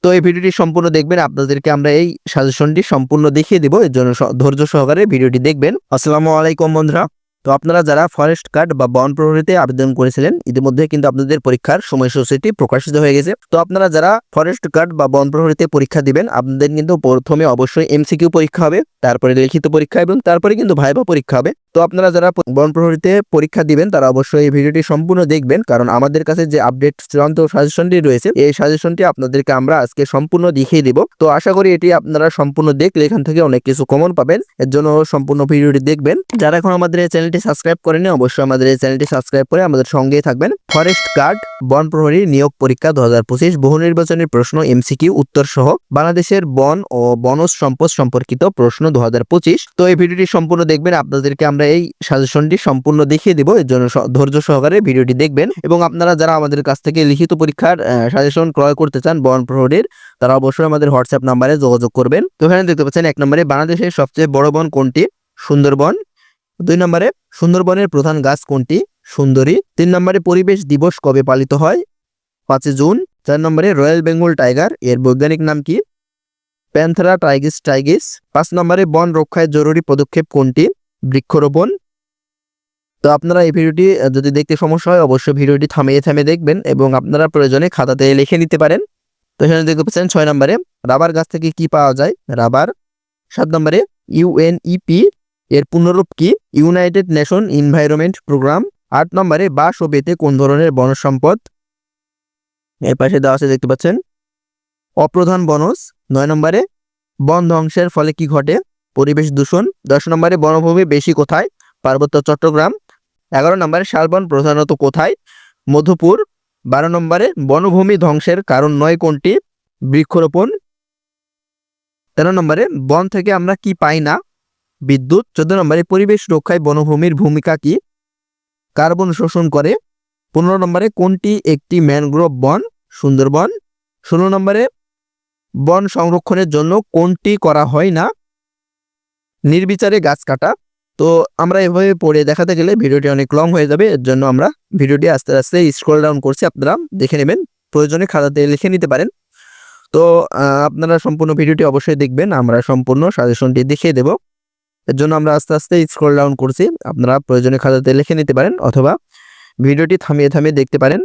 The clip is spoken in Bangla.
তো এই ভিডিওটি সম্পূর্ণ দেখবেন, আপনাদেরকে আমরা এই সাজেশনটি সম্পূর্ণ দেখিয়ে দিব। এর জন্য ধৈর্য সহকারে ভিডিওটি দেখবেন। আসসালামু আলাইকুম বন্ধুরা। তো আপনারা যারা ফরেস্ট গার্ড বা বন প্রহরীতে আবেদন করেছিলেন, ইতিমধ্যে কিন্তু আপনাদের পরীক্ষার সময়সূচিটি প্রকাশিত হয়ে গেছে। তো আপনারা যারা ফরেস্ট গার্ড বা বন প্রহরীতে পরীক্ষা দিবেন, আপনাদের কিন্তু প্রথমে অবশ্যই এমসিকিউ পরীক্ষা হবে, তারপরে লিখিত পরীক্ষা এবং তারপরে কিন্তু ভাইভা পরীক্ষা হবে। তো আপনারা যারা বন প্রহরীতে পরীক্ষা দিবেন তারা অবশ্যই এই ভিডিওটি সম্পূর্ণ দেখবেন, কারণ আমাদের কাছে যে আপডেট চূড়ান্ত সাজেশনটি রয়েছে, এই সাজেশনটি আপনাদেরকে আমরা আজকে সম্পূর্ণ দেখিয়ে দিব। তো আশা করি এটি আপনারা সম্পূর্ণ দেখলে এখান থেকে অনেক কিছু কমন পাবেন। এর জন্য সম্পূর্ণ ভিডিওটি দেখবেন। যারা এখন আমাদের এই চ্যানেলটি সাবস্ক্রাইব করেনি, অবশ্যই আমাদের এই চ্যানেলটি সাবস্ক্রাইব করে আমাদের সঙ্গেই থাকবেন। ফরেস্ট গার্ড বন প্রহরী নিয়োগ পরীক্ষা 2025 বহু নির্বাচনী প্রশ্ন এমসিকিউ উত্তর সহ বাংলাদেশের বন ও বনজ সম্পদ সম্পর্কিত প্রশ্ন 2025। তো এই ভিডিওটি সম্পূর্ণ দেখবেন, আপনাদেরকে আমরা এই সাজেশনটি সম্পূর্ণ দেখিয়ে দিব। এর জন্য ধৈর্য সহকারে ভিডিওটি দেখবেন। এবং আপনারা যারা আমাদের কাছ থেকে লিখিত পরীক্ষার সাজেশন ক্রয় করতে চান বন প্রহরীর, তারা অবশ্যই আমাদের হোয়াটসঅ্যাপ নাম্বারে যোগাযোগ করবেন। তো এখানে দেখতে পাচ্ছেন 1 নম্বরে বাংলাদেশের সবচেয়ে বড় বন কোনটি? সুন্দরবন। 2 নম্বরে সুন্দরবনের প্রধান গাছ কোনটি? সুন্দরী। 3 নম্বরে পরিবেশ দিবস কবে পালিত হয়? 5 জুন। 4 নম্বরে রয়্যাল বেঙ্গল টাইগার এর বৈজ্ঞানিক নাম কি? প্যান্থেরা টাইগিস টাইগিস। 5 নম্বরে বন রক্ষায় জরুরি পদক্ষেপ কোনটি? বৃক্ষরোপণ। তো আপনারা এই ভিডিওটি যদি দেখতে সমস্যা হয় অবশ্যই ভিডিওটি থামিয়ে দেখবেন এবং আপনারা প্রয়োজনে খাতাতে লিখে নিতে পারেন। তো এখানে দেখতে পাচ্ছেন 6 নম্বরে রাবার গাছ থেকে কি পাওয়া যায়? রাবার। 7 নম্বরে ইউএনইপি এর পূর্ণরূপ কি? United nation environment programme. 8 নম্বরে বাঁশ ও বেতে কোন ধরনের বনজ সম্পদ? এর পাশে দেওয়া আছে দেখতে পাচ্ছেন অপ্রধান বনজ। 9 নম্বরে বন ধ্বংসের ফলে কি ঘটে? পরিবেশ দূষণ। 10 নম্বরে বনভূমি বেশি কোথায়? পার্বত্য চট্টগ্রাম। 11 নম্বরে শালবন প্রধানত কোথায়? মধুপুর। 12 নম্বরে বনভূমি ধ্বংসের কারণ নয় কোনটি? বৃক্ষরোপণ। 13 নম্বরে বন থেকে আমরা কি পাই না? বিদ্যুৎ। 14 নম্বরে পরিবেশ রক্ষায় বনভূমির ভূমিকা কি? কার্বন শোষণ করে। 15 নম্বরে কোনটি একটি ম্যানগ্রোভ বন? সুন্দরবন। 16 নম্বরে বন সংরক্ষণের জন্য কোনটি করা হয় না? নির্বিচারে গাছ কাটা। তো আমরা এভাবে পড়ে দেখাতে গেলে ভিডিওটি অনেক লং হয়ে যাবে। এর জন্য আমরা ভিডিওটি আস্তে আস্তে স্ক্রল ডাউন করছি, আপনারা দেখে নেবেন, প্রয়োজনে খাতাতে লিখে নিতে পারেন। তো আপনারা সম্পূর্ণ ভিডিওটি অবশ্যই দেখবেন, আমরা সম্পূর্ণ সাজেশনটি দেখিয়ে দেব। এর জন্য আমরা আস্তে আস্তে স্ক্রল ডাউন করছি, আপনারা প্রয়োজনে খাতাতে লিখে নিতে পারেন অথবা ভিডিওটি থামিয়ে দেখতে পারেন।